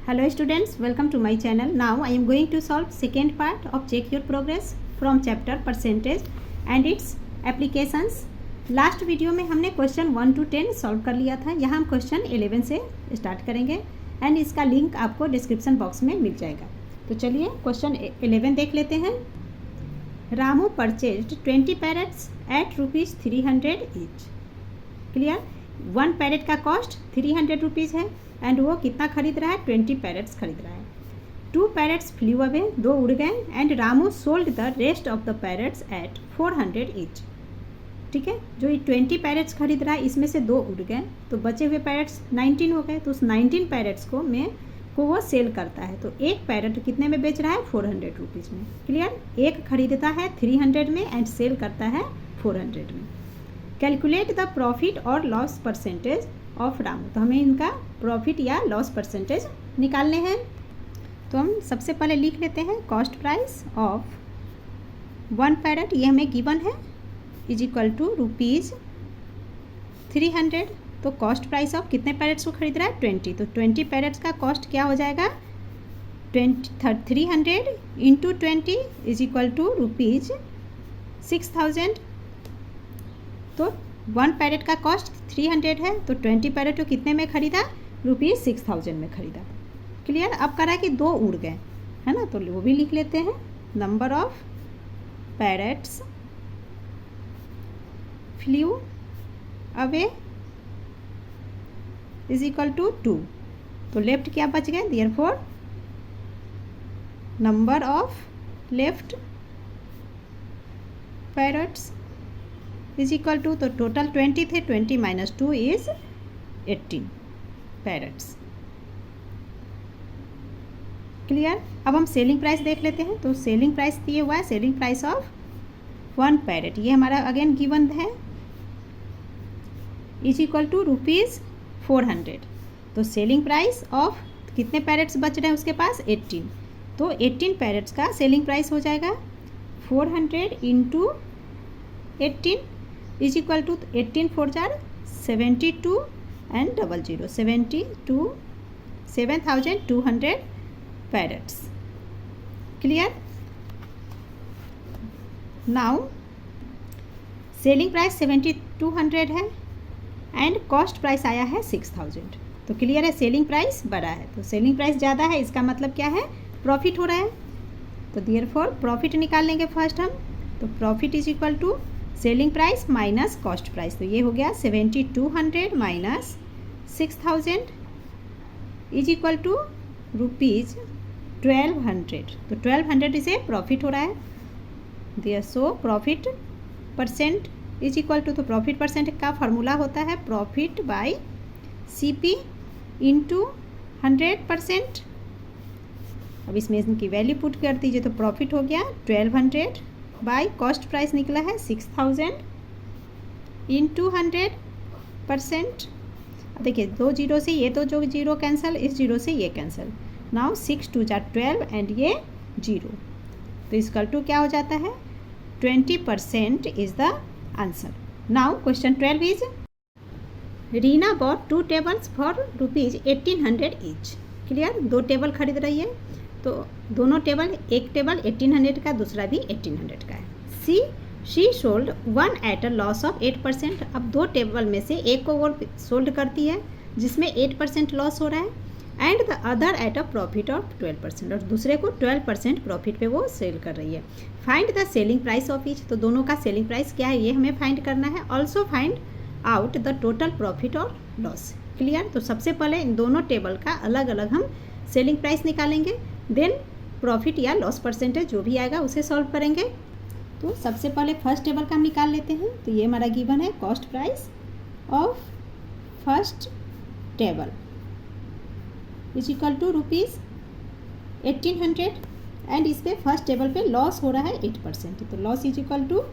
Hello students, welcome to my channel. Now I am going to solve second part of check your progress from chapter percentage and its applications. Last video में हमने question 1 to 10 solve कर लिया था. यहाँ हम question 11 से start करेंगे and इसका लिंक आपको डिस्क्रिप्शन बॉक्स में मिल जाएगा. तो चलिए क्वेश्चन 11 देख लेते हैं. Ramu purchased 20 parrots at ₹300 each. Clear. 1 parrot का कॉस्ट 300 रुपीज़ है एंड वो कितना खरीद रहा है? 20 पैरेट्स खरीद रहा है. 2 पैरेट्स फ्लू अवे, 2 उड़ गए and Ramu sold the rest of the parrots at 400 each. ठीक है, जो ये 20 पैरेट्स खरीद रहा है इसमें से 2 उड़ गए तो बचे हुए पैरेट्स 19 हो गए. तो उस 19 पैरेट्स को वो सेल करता है. तो एक पैरेट कितने में बेच रहा है? 400 रुपीज़ में. क्लियर. एक खरीदता है 300 में एंड सेल करता है 400 में. कैलकुलेट द प्रॉफिट और लॉस परसेंटेज ऑफ रामू. तो हमें इनका प्रॉफिट या लॉस परसेंटेज निकालने हैं. तो हम सबसे पहले लिख लेते हैं कॉस्ट प्राइस ऑफ 1 पैरेट, ये हमें गिवन है, इज इक्वल टू ₹300. तो कॉस्ट प्राइस ऑफ कितने पैरेट्स को खरीद रहा है? 20. तो 20 पैरेट्स का कॉस्ट क्या हो जाएगा? 300 इंटू 20 इज इक्वल टू ₹6000. तो 1 पैरेट का कॉस्ट 300 है तो 20 पैरेट को कितने में खरीदा? ₹6000 में खरीदा. क्लियर. अब करा कि 2 उड़ गए है ना, तो वो भी लिख लेते हैं. Number of parrots flew away is equal to 2. तो लेफ्ट क्या बच गए? Therefore number of left parrots is equal to, तो टोटल 20 थे, 20 माइनस 2 इज 18 पैरेट्स. क्लियर. अब हम सेलिंग प्राइस देख लेते हैं. तो सेलिंग प्राइस दिए हुआ है, सेलिंग प्राइस ऑफ 1 पैरेट, ये हमारा अगेन गिवन है, इज इक्वल टू ₹400. तो सेलिंग प्राइस ऑफ कितने पैरेट्स बच रहे हैं उसके पास? 18. तो 18 पैरेट्स का सेलिंग प्राइस हो जाएगा 400 इंटू 18 इज इक्वल टू 18 4 जार 72 and 00 7,200 parrots. Clear. Now selling price 7200 है एंड कॉस्ट प्राइस आया है 6000. तो क्लियर है, सेलिंग प्राइस बड़ा है. तो सेलिंग प्राइस ज़्यादा है, इसका मतलब क्या है? प्रॉफिट हो रहा है. तो देयरफॉर प्रॉफिट निकाल लेंगे फर्स्ट हम. तो profit is equal to selling price minus cost price. तो ये हो गया 7200 माइनस 6000 इज इक्वल टू ₹1200. तो 1200 इसे प्रॉफिट हो रहा है. There so profit percent is equal to, तो प्रॉफिट परसेंट का फार्मूला होता है प्रॉफिट बाय CP इंटू 100%. अब इसमें इनकी वैल्यू पुट कर दीजिए तो प्रॉफिट हो गया 1200 बाय कॉस्ट प्राइस निकला है 6000 इंटू 100%. देखिए 2 जीरो से ये तो जो जीरो कैंसिल, इस जीरो से ये कैंसिल. नाउ 6 2 जार 12 एंड ये 0. तो इसका टू क्या हो जाता है? 20% is the answer. Now question 12 is Reena bought 2 tables for ₹1800 each. Clear. 2 table खरीद रही है तो दोनों टेबल, एक टेबल 1800 का, दूसरा भी 1800 का है. She sold 1 at a loss of 8%. अब 2 टेबल में से एक को वो सोल्ड करती है जिसमें 8% लॉस हो रहा है and the other at a profit of 12%. और दूसरे को 12% प्रॉफिट पे वो सेल कर रही है. Find the selling price of each. तो दोनों का सेलिंग प्राइस क्या है ये हमें फाइंड करना है. Also find out the total profit और लॉस. क्लियर. तो सबसे पहले इन दोनों टेबल का अलग अलग हम सेलिंग प्राइस निकालेंगे, देन प्रॉफिट या लॉस परसेंटेज जो भी आएगा उसे सॉल्व करेंगे. तो सबसे पहले फर्स्ट टेबल का हम निकाल लेते हैं. तो ये हमारा गिवन है cost price of first table is equal to ₹1800 and इस पे फर्स्ट टेबल पे लॉस हो रहा है 8%. तो loss is equal to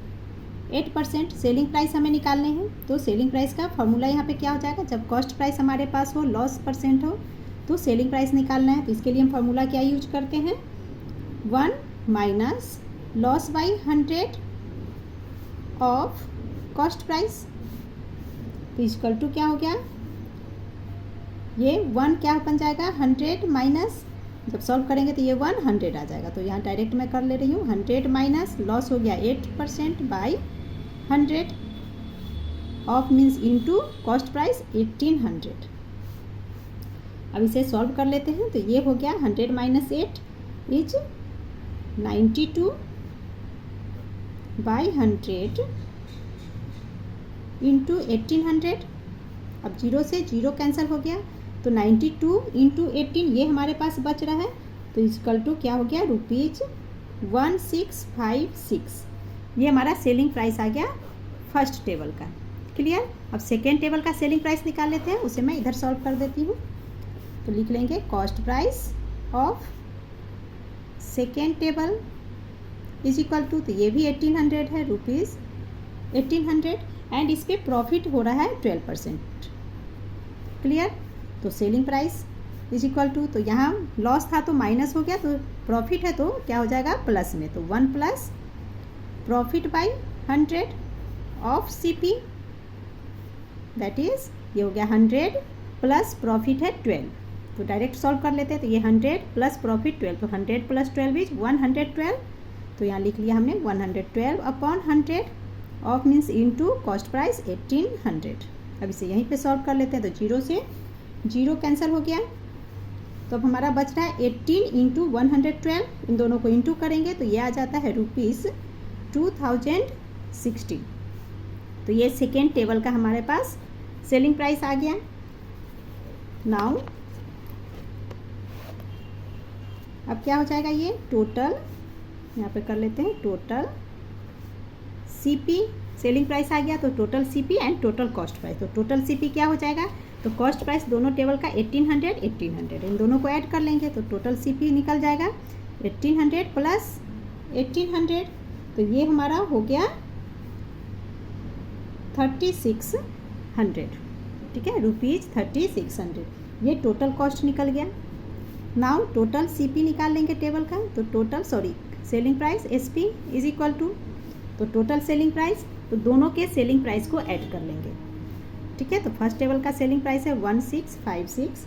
8%. Selling price हमें निकालने हैं. तो सेलिंग प्राइस का फॉर्मूला यहाँ पे क्या हो जाएगा? जब कॉस्ट प्राइस हमारे पास हो, लॉस परसेंट हो, तो सेलिंग प्राइस निकालना है. तो इसके लिए हम फार्मूला क्या यूज करते हैं? 1 minus loss by 100 of cost price. तो इक्वल टू क्या हो गया? ये 1 क्या बन जाएगा 100 माइनस, जब सॉल्व करेंगे तो ये 100 आ जाएगा। तो यहाँ डायरेक्ट मैं कर ले रही हूँ 100 माइनस लॉस हो गया 8% by 100 of means into cost price 1800। अब इसे सॉल्व कर लेते हैं तो ये हो गया 100 माइनस 8 इज 92 बाई 100 इंटू 1800। अब 0 से 0 कैंसिल हो गया तो 92 इंटू 18 ये हमारे पास बच रहा है, तो इक्वल टू क्या हो गया ₹1656। ये हमारा सेलिंग प्राइस आ गया फर्स्ट टेबल का। क्लियर। अब सेकेंड टेबल का सेलिंग प्राइस निकाल लेते हैं, उसे मैं इधर सॉल्व कर देती हूँ। तो लिख लेंगे cost price of second table is equal to, तो ये भी 1800 है, ₹1800 एंड इस पर प्रॉफिट हो रहा है 12%। क्लियर। तो selling price is equal to, तो यहाँ लॉस था तो माइनस हो गया, तो प्रॉफिट है तो क्या हो जाएगा प्लस में, तो 1 plus profit by 100 of CP that is ये हो गया 100 प्लस प्रॉफिट है 12। तो डायरेक्ट सॉल्व कर लेते हैं, तो ये 100 प्लस प्रॉफिट 12, तो 100 प्लस 12 इज 112। तो यहाँ लिख लिया हमने 112 upon 100 of means into cost price 1800। अब इसे यहीं पे सॉल्व कर लेते हैं, तो 0 से 0 कैंसिल हो गया, तो अब हमारा बच रहा है 18 इंटू 112। इन दोनों को इंटू करेंगे तो ये आ जाता है ₹2060। तो ये सेकेंड टेबल का हमारे पास सेलिंग प्राइस आ गया। नाउ अब क्या हो जाएगा, ये टोटल यहाँ पे कर लेते हैं, टोटल CP सेलिंग प्राइस आ गया, तो total CP and total cost price. तो टोटल CP क्या हो जाएगा, तो कॉस्ट प्राइस दोनों टेबल का 1800 इन दोनों को ऐड कर लेंगे तो टोटल CP निकल जाएगा 1800 प्लस 1800, तो ये हमारा हो गया 3600। ठीक है, ₹3600 ये टोटल कॉस्ट निकल गया। नाउ टोटल CP निकाल लेंगे टेबल का, तो total selling price SP is equal to, तो टोटल सेलिंग प्राइस, तो दोनों के सेलिंग प्राइस को ऐड कर लेंगे। ठीक है, तो फर्स्ट टेबल का सेलिंग प्राइस है 1656,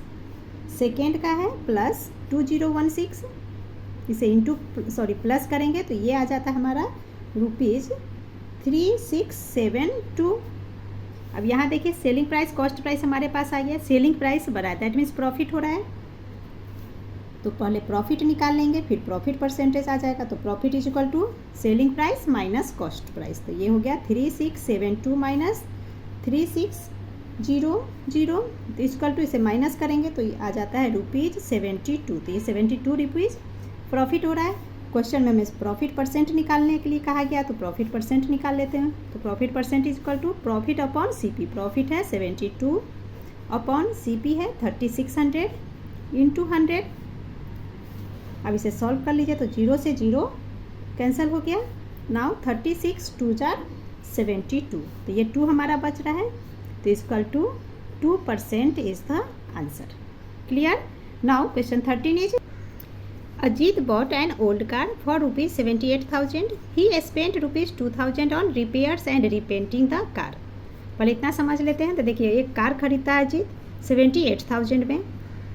सेकेंड का है प्लस 2016, इसे इंटू प्लस करेंगे तो ये आ जाता है हमारा ₹3672। अब यहाँ देखिए सेलिंग प्राइस कॉस्ट प्राइस हमारे पास आ गया, सेलिंग प्राइस बढ़ा है दैट मीन्स प्रॉफिट हो रहा है, तो पहले प्रॉफिट निकाल लेंगे फिर प्रॉफिट परसेंटेज आ जाएगा। तो profit is equal to selling price minus cost price, तो ये हो गया 3672 माइनस 3600 इक्वल टू, इसे माइनस करेंगे तो ये आ जाता है ₹72। तो ये 72 रुपीज़ प्रॉफिट हो रहा है। क्वेश्चन में हमें प्रॉफिट परसेंट निकालने के लिए कहा गया, तो प्रॉफिट परसेंट निकाल लेते हैं। तो profit percent is equal to profit upon CP, profit है 72 अपॉन CP है 3600 इंटू 100। अब इसे सॉल्व कर लीजिए, तो 0 से 0 कैंसिल हो गया। नाउ 36 2 जार 72, तो ये 2 हमारा बच रहा है, तो equal to 2% is the answer. Clear. Now question 13 is Ajit bought an old car for ₹78,000. He spent ₹2,000 on repairs and repainting the car. पहले इतना समझ लेते हैं। तो देखिए एक कार खरीदता है अजीत 78,000 में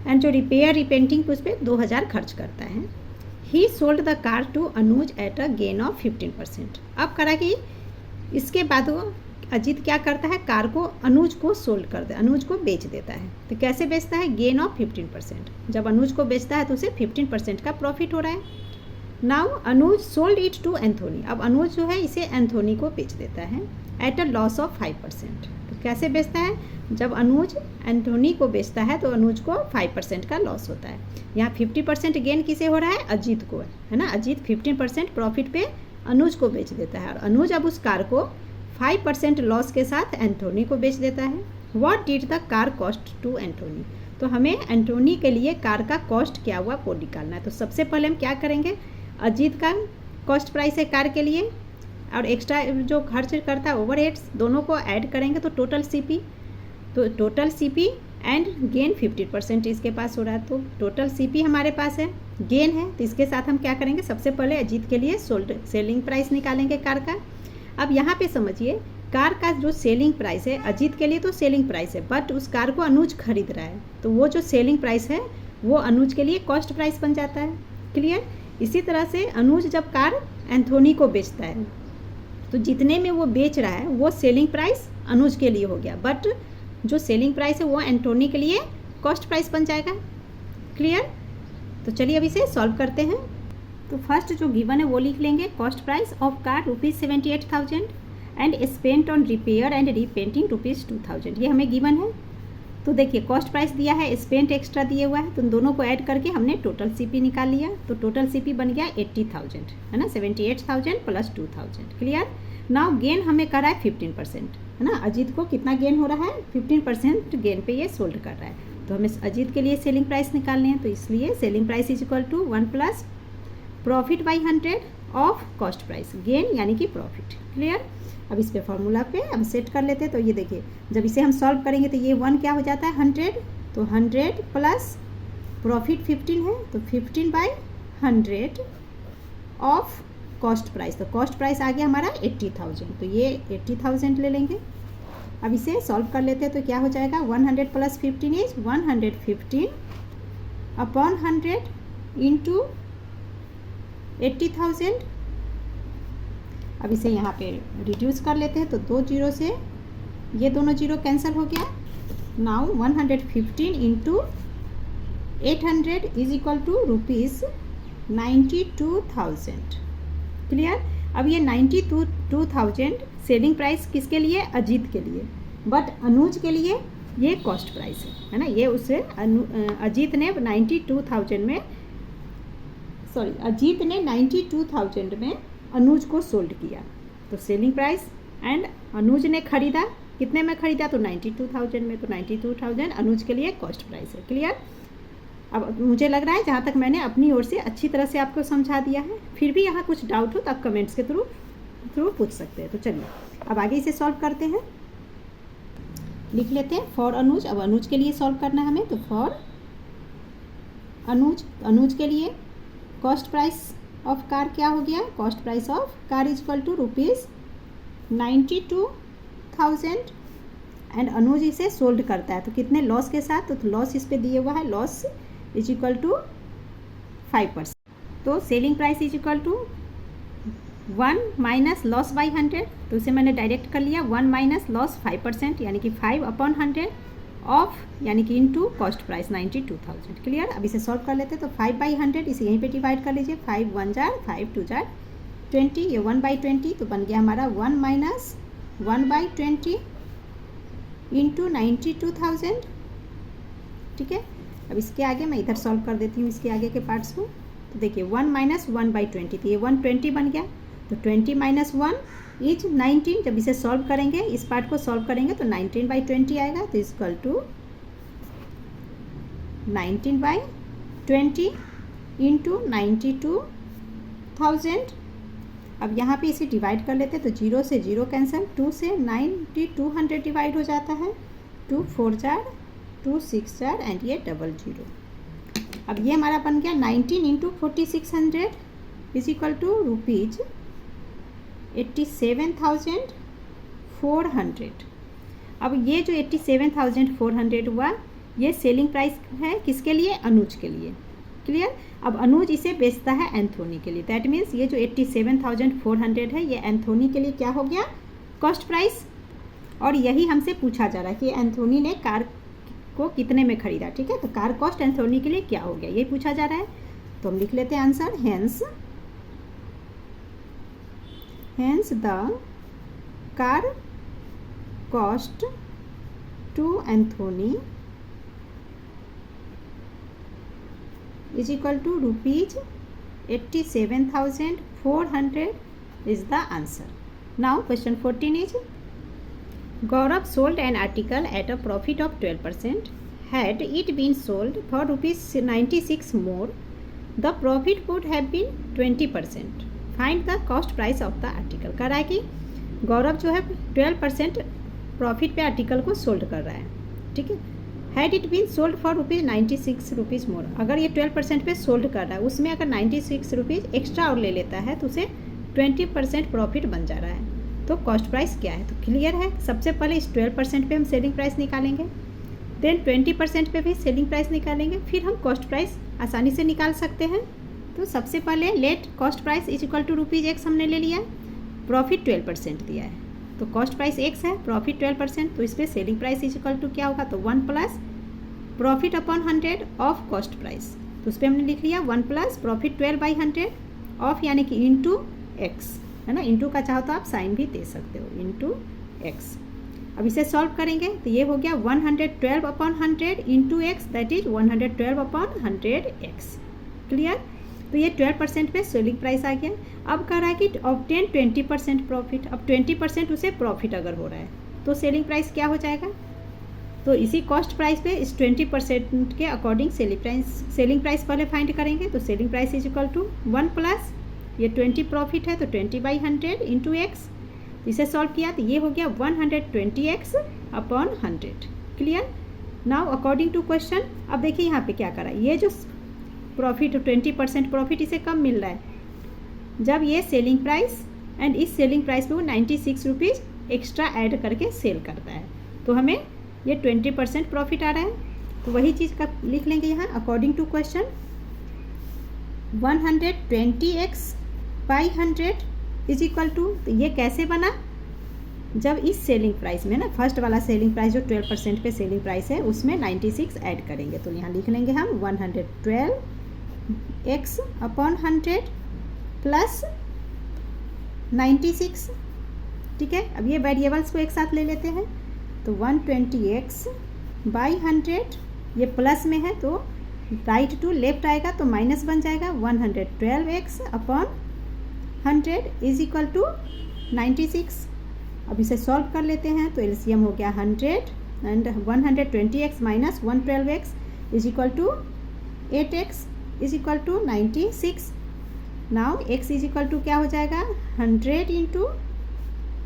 एंड जो रिपेयर रिपेंटिंग उस पर 2,000 खर्च करता है। He sold the car to Anuj at a gain of 15%। अब करा कि इसके बाद वो अजीत क्या करता है, कार को अनुज को सोल्ड कर दे, अनुज को बेच देता है। तो कैसे बेचता है, गेन ऑफ 15%। जब अनुज को बेचता है तो उसे 15% का प्रॉफिट हो रहा है। Now Anuj sold it to Anthony, अब अनुज जो है इसे एंथोनी को बेच देता है एट अ लॉस ऑफ 5%। तो कैसे बेचता है, जब अनुज एंथोनी को बेचता है तो अनुज को 5% का लॉस होता है। यहाँ 50% गेन किसे हो रहा है, अजीत को है ना। अजीत 15% प्रॉफिट पे अनुज को बेच देता है और अनुज अब उस कार को 5% लॉस के साथ एंथोनी को बेच देता है। What did the car cost to Anthony, तो हमें एंथोनी के लिए कार का कॉस्ट क्या हुआ वो निकालना है। तो सबसे पहले हम क्या करेंगे, अजीत का कॉस्ट प्राइस है कार के लिए और एक्स्ट्रा जो खर्च करता है ओवरहेड्स दोनों को ऐड करेंगे तो टोटल CP, तो टोटल CP एंड गेन 50% इसके पास हो रहा है। तो टोटल CP हमारे पास है, गेन है, तो इसके साथ हम क्या करेंगे, सबसे पहले अजीत के लिए सेलिंग प्राइस निकालेंगे कार का। अब यहाँ पे समझिए कार का जो सेलिंग प्राइस है, अजीत के लिए तो सेलिंग प्राइस है, बट उस कार को अनुज खरीद रहा है, तो वो जो सेलिंग प्राइस है वो अनुज के लिए कॉस्ट प्राइस बन जाता है। क्लियर। इसी तरह से अनुज जब कार एंथोनी को बेचता है तो जितने में वो बेच रहा है वो सेलिंग प्राइस अनुज के लिए हो गया, बट जो सेलिंग प्राइस है वो एंथोनी के लिए कॉस्ट प्राइस बन जाएगा। क्लियर। तो चलिए अब इसे सॉल्व करते हैं। तो फर्स्ट जो गिवन है वो लिख लेंगे, cost price of car ₹78,000 and spent on repair and repainting ₹2,000। ये हमें गिवन है। तो देखिए कॉस्ट प्राइस दिया है, स्पेंट एक्स्ट्रा दिया हुआ है, तो दोनों को ऐड करके हमने टोटल सीपी निकाल लिया। तो टोटल सीपी बन गया 80,000, है ना, 78,000 प्लस 2,000। क्लियर। नाउ गेन हमें कर रहा है 15%, है ना। अजीत को कितना गेन हो रहा है, 15% गेन पे ये सोल्ड कर रहा है। तो हमें अजीत के लिए सेलिंग प्राइस निकालने हैं, तो इसलिए selling price is equal to 1 plus profit by 100 of cost price, gain यानी कि प्रॉफिट। क्लियर। अब इस पे फॉर्मूला पे हम सेट कर लेते हैं। तो ये देखिए जब इसे हम सॉल्व करेंगे तो ये 1 क्या हो जाता है 100, तो 100 प्लस प्रॉफिट 15 है, तो 15 बाई 100 ऑफ कॉस्ट प्राइस। तो कॉस्ट प्राइस आ गया हमारा 80,000, तो ये 80,000 ले लेंगे। अब इसे सॉल्व कर लेते हैं तो क्या हो जाएगा 100 प्लस 15 इज 115 अपॉन 100 इंटू 80,000। अब इसे यहाँ पे रिड्यूस कर लेते हैं, तो 2 जीरो से ये दोनों जीरो कैंसिल हो गया। Now 115 into 800 is equal to ₹92,000। Clear. अब ये 92,000 सेलिंग प्राइस किसके लिए, अजीत के लिए, बट अनुज के लिए ये कॉस्ट प्राइस है ना। ये उससे अजीत ने 92,000 में, सॉरी अजीत ने 92,000 में अनुज को सोल्ड किया। तो सेलिंग प्राइस एंड अनुज ने खरीदा कितने में खरीदा, तो 92,000 में, तो 92,000 अनुज के लिए कॉस्ट प्राइस है। क्लियर। अब मुझे लग रहा है जहाँ तक मैंने अपनी ओर से अच्छी तरह से आपको समझा दिया है। फिर भी यहाँ कुछ डाउट हो तो आप कमेंट्स के थ्रू पूछ सकते हैं। तो चलिए अब आगे इसे सॉल्व करते हैं। लिख लेते हैं फॉर अनुज। अब अनुज के लिए सॉल्व करना है हमें, तो फॉर अनुज के लिए कॉस्ट प्राइस ऑफ कार क्या हो गया, cost price of car is equal to ₹92,000 and Anuj इसे सोल्ड करता है तो कितने लॉस के साथ, तो लॉस इस पे दिए हुआ है, लॉस इज इक्वल टू 5%। तो selling price is equal to 1 minus loss by 100, तो इसे मैंने डायरेक्ट कर लिया 1 माइनस लॉस 5% यानी कि 5 अपॉन 100 ऑफ यानी कि इनटू कॉस्ट प्राइस 92,000। क्लियर। अब इसे सॉल्व कर लेते हैं। तो 5 बाई 100 इसे यहीं पे डिवाइड कर लीजिए, 5 1 जार 5 2 जार 20, ये 1 बाई 20, तो बन गया हमारा 1 माइनस 1 बाई 20 इंटू 92,000। ठीक है। अब इसके आगे मैं इधर सॉल्व कर देती हूँ इसके आगे के पार्ट्स को। तो देखिए 1 माइनस 1 बाई 20, तो ये 120 बन गया, तो 20 माइनस 1 इज 19। जब इसे सॉल्व करेंगे, इस पार्ट को सॉल्व करेंगे तो 19 बाई 20 आएगा, तो इक्वल टू 19 बाई 20 इंटू 92,000। अब यहाँ पे इसे डिवाइड कर लेते हैं, तो 0 से 0 कैंसिल, 2 से 9200 डिवाइड हो जाता है, 2 4 जार 2 6 जार एंड ये डबल 0। अब ये हमारा बन गया 19 इंटू 4600 इज इक्वल टू ₹87,400। अब ये जो 87,400 हुआ, ये सेलिंग प्राइस है किसके लिए, अनुज के लिए। क्लियर। अब अनुज इसे बेचता है एंथोनी के लिए, दैट मीन्स ये जो 87,400 है ये एंथोनी के लिए क्या हो गया, कॉस्ट प्राइस। और यही हमसे पूछा जा रहा है कि एंथोनी ने कार को कितने में खरीदा। ठीक है। तो कार कॉस्ट एंथोनी के लिए क्या हो गया, ये पूछा जा रहा है। तो हम लिख लेते हैं answer, hence the car cost to Anthony is equal to ₹87,400 is the answer. Now question 14 is, Gaurav sold an article at a profit of 12%. Had it been sold for ₹96 more, the profit would have been 20%. Find the cost price of the article. कर रहा है कि गौरव जो है 12% profit पे article को sold कर रहा है। ठीक है। Had it been sold for ₹96 more, अगर ये 12% पे सोल्ड कर रहा है, उसमें अगर ₹96 एक्स्ट्रा और ले लेता है तो उसे 20% प्रॉफिट बन जा रहा है। तो कॉस्ट प्राइस क्या है। तो क्लियर है, सबसे पहले इस 12% पे हम सेलिंग प्राइस निकालेंगे, देन 20% पे भी सेलिंग प्राइस निकालेंगे, फिर हम कॉस्ट प्राइस आसानी से निकाल सकते हैं। तो सबसे पहले let cost price is equal to ₹X हमने ले लिया, प्रॉफिट 12% दिया है, तो कॉस्ट प्राइस X है, प्रॉफिट 12%, तो इस पर selling price is equal to क्या होगा, तो 1 plus profit upon 100 of cost price, तो उस पर हमने लिख लिया 1 प्लस प्रॉफिट 12/100 ऑफ यानी कि इंटू X, है ना। इंटू का चाहो तो आप साइन भी दे सकते हो, इंटू X। अब इसे सॉल्व करेंगे तो ये हो गया 112/100 into X, that is 112/100X। Clear. तो ये 12% पे सेलिंग प्राइस आ गया। अब कह रहा है कि ऑब्टेन 20% प्रॉफिट। अब 20% उसे प्रॉफिट अगर हो रहा है तो सेलिंग प्राइस क्या हो जाएगा, तो इसी कॉस्ट प्राइस पे इस 20% के अकॉर्डिंग सेलिंग प्राइस पहले फाइंड करेंगे। तो selling price is equal to 1 plus ये 20 प्रॉफिट है तो 20/100 इंटू X। इसे सॉल्व किया तो ये हो गया 120X/100। Clear. Now according to question, अब देखिए यहाँ पे क्या करा, ये जो प्रॉफिट 20% प्रॉफिट इसे कब मिल रहा है, जब ये सेलिंग प्राइस एंड इस सेलिंग प्राइस पे वो 96 रुपीज़ एक्स्ट्रा ऐड करके सेल करता है, तो हमें ये 20% प्रॉफिट आ रहा है। तो वही चीज़ का लिख लेंगे यहाँ according to question 120X/100 is equal to, तो ये कैसे बना, जब इस सेलिंग प्राइस में ना फर्स्ट वाला सेलिंग प्राइस जो 12% पे सेलिंग प्राइस है उसमें 96 ऐड करेंगे, तो यहाँ लिख लेंगे हम 112X/100 प्लस 96। ठीक है। अब ये वेरिएबल्स को एक साथ ले लेते हैं, तो 120X/100 ये प्लस में है तो राइट टू लेफ्ट आएगा तो माइनस बन जाएगा, 112X/100 इज इक्वल टू 96। अब इसे सॉल्व कर लेते हैं तो एलसीएम हो गया 100 and 120X minus 112X is equal to 8X is equal to 96। Now X is equal to क्या हो जाएगा 100 इंटू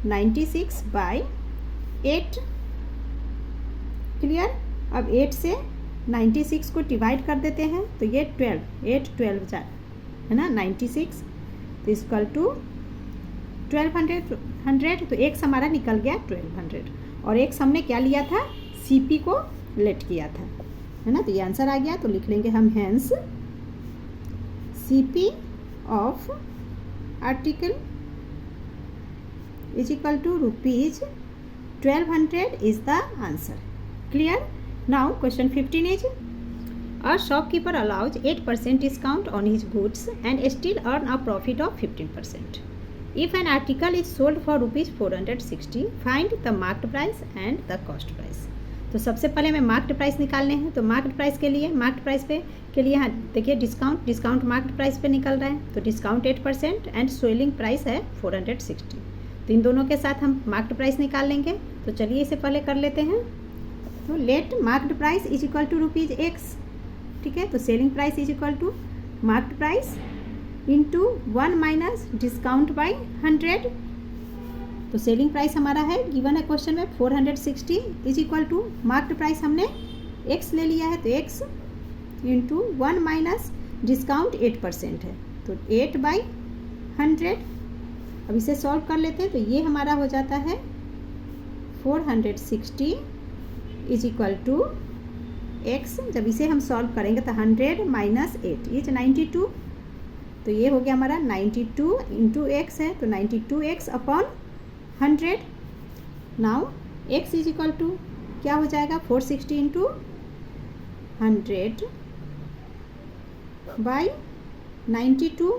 96/8। क्लियर। अब 8 से 96 को डिवाइड कर देते हैं तो ये 12 जा है ना 96, तो इक्वल टू 1200, तो एक्स हमारा निकल गया 1200 और एक्स हमने क्या लिया था, सीपी को लेट किया था, है ना। तो ये आंसर आ गया। तो लिख लेंगे हम hence CP of article is equal to ₹1200 is the answer. Clear. Now question 15 is, a shopkeeper allows 8% discount on his goods and still earn a profit of 15%. If an article is sold for ₹460, find the marked price and the cost price. तो सबसे पहले हमें marked price निकालने हैं। तो marked price के लिए यहाँ देखिए डिस्काउंट मार्क्ड प्राइस पे निकल रहा है, तो डिस्काउंट 8% एंड सेलिंग प्राइस है 460। तो इन दोनों के साथ हम मार्क्ड प्राइस निकाल लेंगे। तो चलिए इसे पहले कर लेते हैं। तो let marked price is equal to ₹X। ठीक है। तो selling price is equal to marked price into 1 minus discount by 100। तो सेलिंग प्राइस हमारा है गिवन है क्वेश्चन में 460 is equal to marked price हमने X ले लिया है, तो X इंटू 1 माइनस डिस्काउंट 8% है, तो 8/100। अब इसे सॉल्व कर लेते हैं तो ये हमारा हो जाता है 460 इज इक्वल टू X। जब इसे हम सॉल्व करेंगे तो 100 माइनस 8 इज 92, तो ये हो गया हमारा 92 इंटू X है, तो 92X/100। Now X is equal to क्या हो जाएगा 460 इंटू 100/92।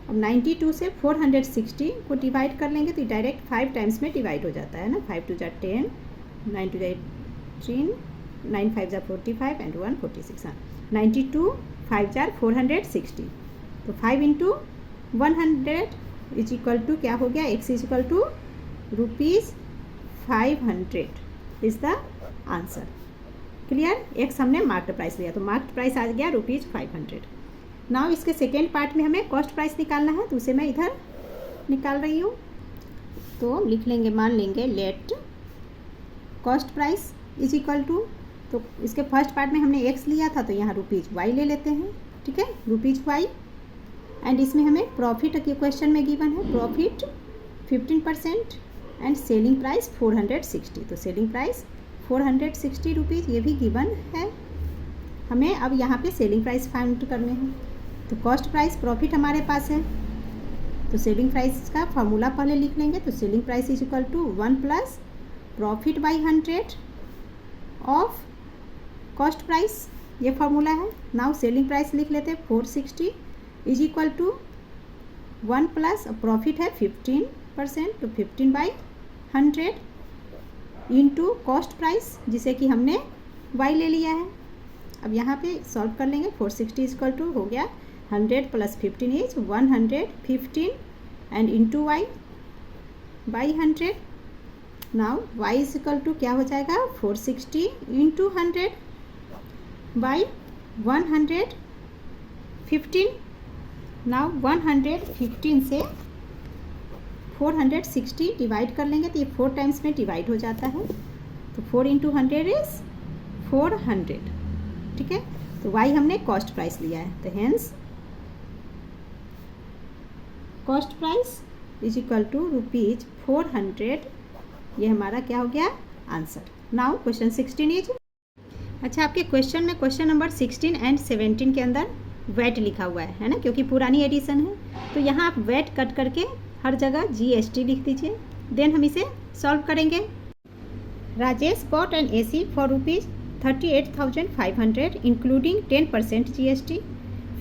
अब 92 से 460 को डिवाइड कर लेंगे तो डायरेक्ट 5 टाइम्स में डिवाइड हो जाता है ना, 5 2 जा 10, 9 2 जा 18, 9 5 जा 45 एंड 1 46। हाँ 92 5 जार 460, तो 5 इंटू 100 इज इक्वल टू क्या हो गया, X is equal to ₹500 is the answer. Clear. X हमने मार्क्ड प्राइस लिया, तो मार्क्ड प्राइस आ गया ₹500। नाउ इसके सेकेंड पार्ट में हमें कॉस्ट प्राइस निकालना है, तो उसे मैं इधर निकाल रही हूँ। तो लिख लेंगे, मान लेंगे let cost price is equal to, तो इसके फर्स्ट पार्ट में हमने X लिया था तो यहाँ ₹Y ले लेते हैं। ठीक है, ₹Y एंड इसमें हमें प्रॉफिट के क्वेश्चन में गिवन है प्रॉफिट 15% एंड सेलिंग प्राइस 460। तो सेलिंग प्राइस 460 रुपीज़ ये भी गिवन है हमें। अब यहाँ पे सेलिंग प्राइस फाइंड करने हैं। तो कॉस्ट प्राइस प्रॉफिट हमारे पास है, तो सेलिंग प्राइस का फॉर्मूला पहले लिख लेंगे। तो selling price is equal to 1 plus profit by 100 of cost price, ये फार्मूला है। नाउ सेलिंग प्राइस लिख लेते हैं 460 is equal to 1 plus profit है 15%, तो 15 बाई 100 इंटू कॉस्ट प्राइस जिसे कि हमने y ले लिया है। अब यहाँ पे सॉल्व कर लेंगे। 460 इज इक्वल टू हो गया 100 plus 15 is 115 and into y by 100। Now y is equal to क्या हो जाएगा 460 इंटू 100 बाई 115। नाउ 115 से 460 डिवाइड कर लेंगे तो ये 4 टाइम्स में डिवाइड हो जाता है। तो 4 इंटू 100 इज 400, ठीक है। तो y हमने कॉस्ट प्राइस लिया है, तो hence cost price is equal to ₹400। ये हमारा क्या हो गया आंसर। नाउ क्वेश्चन 16 इज, अच्छा आपके क्वेश्चन में क्वेश्चन नंबर 16 एंड 17 के अंदर वैट लिखा हुआ है ना, क्योंकि पुरानी एडिशन है। तो यहाँ आप वैट कट करके हर जगह GST लिख दीजिए, देन हम इसे सॉल्व करेंगे। Rajesh bought an AC for ₹38,500 including 10% GST।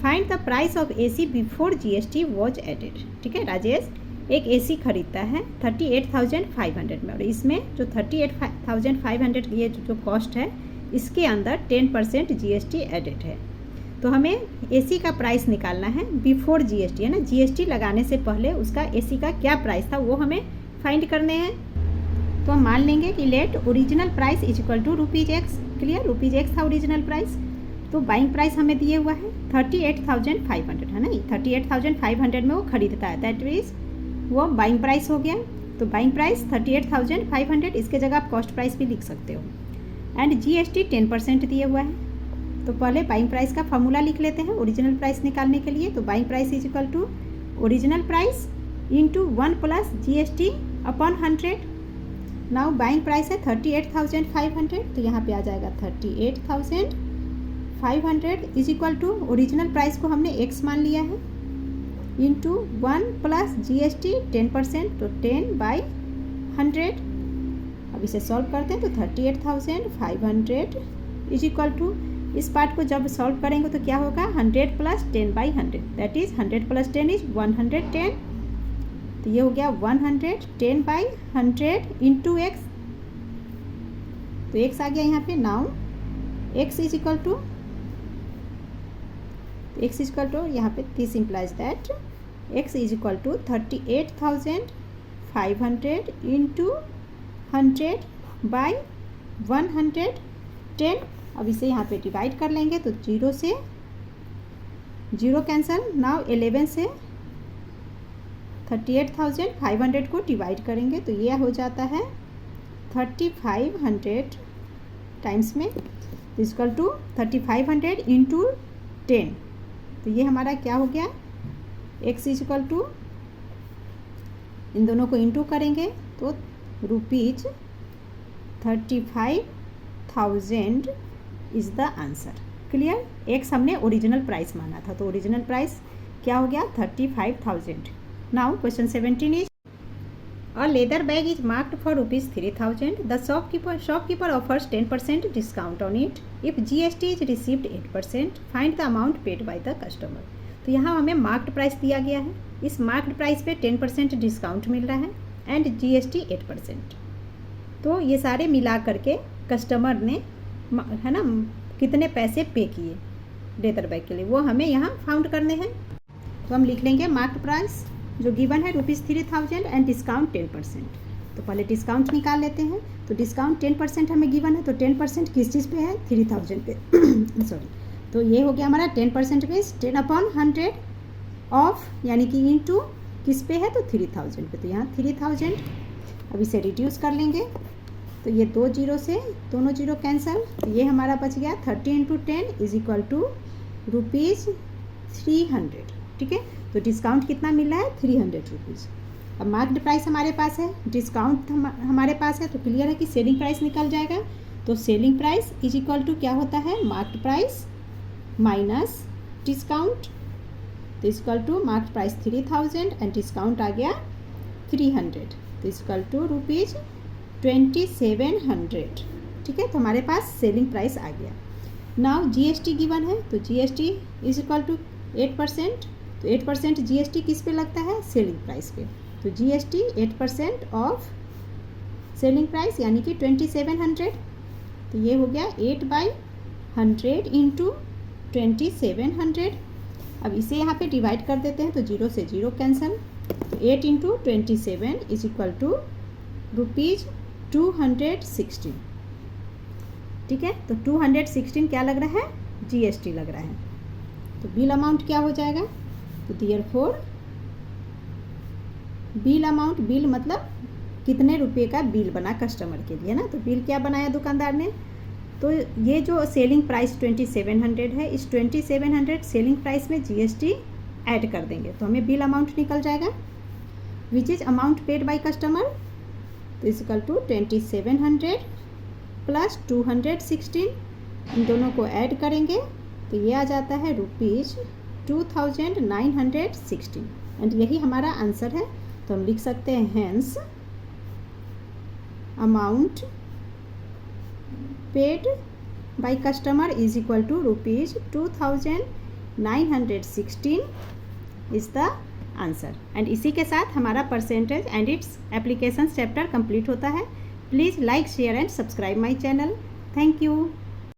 Find the price of AC before GST was added. ठीक है, राजेश एक AC खरीदता है 38,500 में, और इसमें जो 38,500 ये जो कॉस्ट है इसके अंदर 10% GST एडेड है। तो हमें AC का प्राइस निकालना है बिफोर GST, है ना, GST लगाने से पहले उसका AC का क्या प्राइस था वो हमें फाइंड करने हैं। तो हम मान लेंगे कि let original price is equal to ₹X। Clear, ₹X था ओरिजिनल प्राइस। तो बाइंग प्राइस हमें दिए हुआ है 38,500, है ना, 38,500 में वो खरीदता है, दैट मीन्स वो बाइंग प्राइस हो गया। तो बाइंग प्राइस 38,500, इसके जगह आप कॉस्ट प्राइस भी लिख सकते हो। एंड GST 10% दिए हुआ है। तो पहले बाइंग प्राइस का फॉर्मूला लिख लेते हैं ओरिजिनल प्राइस निकालने के लिए। तो buying price is equal to original price into 1 plus GST upon 100। Now buying price है 38,500, तो यहाँ पे आ जाएगा 38,500 is equal to original price को हमने X मान लिया है इंटू 1 प्लस GST 10%, तो 10 बाई 100। अब इसे सॉल्व करते हैं। तो 38,500 इज इक्वल टू, इस पार्ट को जब सॉल्व करेंगे तो क्या होगा 100 plus 10 by 100, that is 100 plus 10 is 110। तो ये हो गया 110 बाई 100 इंटू X। तो X आ गया यहाँ पे। Now X is equal to, यहाँ पे this implies that X is equal to 38,500 into 100 by 110। अब इसे यहाँ पे डिवाइड कर लेंगे तो 0 से 0 कैंसिल। नाउ 11 से 38,500 को डिवाइड करेंगे तो ये हो जाता है 3500 टाइम्स में इक्वल टू 3500 इंटू 10। तो ये हमारा क्या हो गया X इज इक्वल टू, इन दोनों को इंटू करेंगे तो ₹35,000 is the answer. Clear, X हमने ओरिजिनल प्राइस माना था, तो ओरिजिनल प्राइस क्या हो गया 35,000। Now question 17 is, a leather bag is marked for ₹3,000। The shopkeeper offers 10% discount on it if GST is received 8%। Find the amount paid by the customer. तो यहाँ हमें मार्क्ड प्राइस दिया गया है, इस मार्क्ड प्राइस पे 10% डिस्काउंट मिल रहा है एंड GST 8%। तो ये सारे मिला करके कस्टमर ने, है ना, कितने पैसे पे किए लेदर बैग के लिए, वो हमें यहाँ फाउंड करने हैं। तो हम लिख लेंगे मार्क्ड प्राइस जो गिवन है ₹3,000 एंड डिस्काउंट 10%। तो पहले डिस्काउंट निकाल लेते हैं। तो डिस्काउंट 10% हमें गिवन है, तो 10% किस चीज़ पे है 3,000 पे सॉरी। तो ये हो गया हमारा 10% पे 10/100 ऑफ, यानी कि इंटू किस पे है तो 3,000 पे। तो यहाँ 3,000। अब इसे रिड्यूस कर लेंगे तो ये 2 जीरो से दोनों जीरो कैंसिल, तो ये हमारा बच गया 30 इंटू 10 इज इक्वल टू ₹300। ठीक है, तो डिस्काउंट कितना मिल रहा है 300 रुपीज़। अब मार्क्ड प्राइस हमारे पास है, डिस्काउंट हमारे पास है, तो क्लियर है कि सेलिंग प्राइस निकल जाएगा। तो selling price is equal to क्या होता है, मार्क्ड प्राइस माइनस डिस्काउंट। तो equal to marked price 3000 and discount आ गया 300, तो इक्वल टू ₹2700। ठीक है, तो हमारे पास सेलिंग प्राइस आ गया। नाउ जीएसटी गिवन है, तो जीएसटी इज इक्वल टू 8%। तो 8% जीएसटी किस पे लगता है, सेलिंग प्राइस पे। तो जीएसटी 8% ऑफ सेलिंग प्राइस यानी कि 2700। तो ये हो गया 8/100 इंटू 2700। अब इसे यहाँ पे डिवाइड कर देते हैं, तो 0 से 0 कैंसिल। तो 8 इंटू 27 इज इक्वल टू ₹216। ठीक है, तो 216 क्या लग रहा है, जीएसटी लग रहा है। तो बिल अमाउंट क्या हो जाएगा, तो देयरफॉर बिल अमाउंट, बिल मतलब कितने रुपए का बिल बना कस्टमर के लिए ना। तो बिल क्या बनाया दुकानदार ने, तो ये जो सेलिंग प्राइस 2700 है, इस 2700 सेलिंग प्राइस में जीएसटी ऐड कर देंगे, तो हमें बिल अमाउंट निकल जाएगा, which is amount paid by customer. तो इक्वल टू 2700 प्लस 216, इन दोनों को ऐड करेंगे तो ये आ जाता है ₹2916 एंड यही हमारा आंसर है। तो हम लिख सकते हैं hence amount paid by customer is equal to ₹2916 is the answer. And इसी के साथ हमारा percentage and its application chapter complete होता है। Please like share and subscribe my channel. Thank you.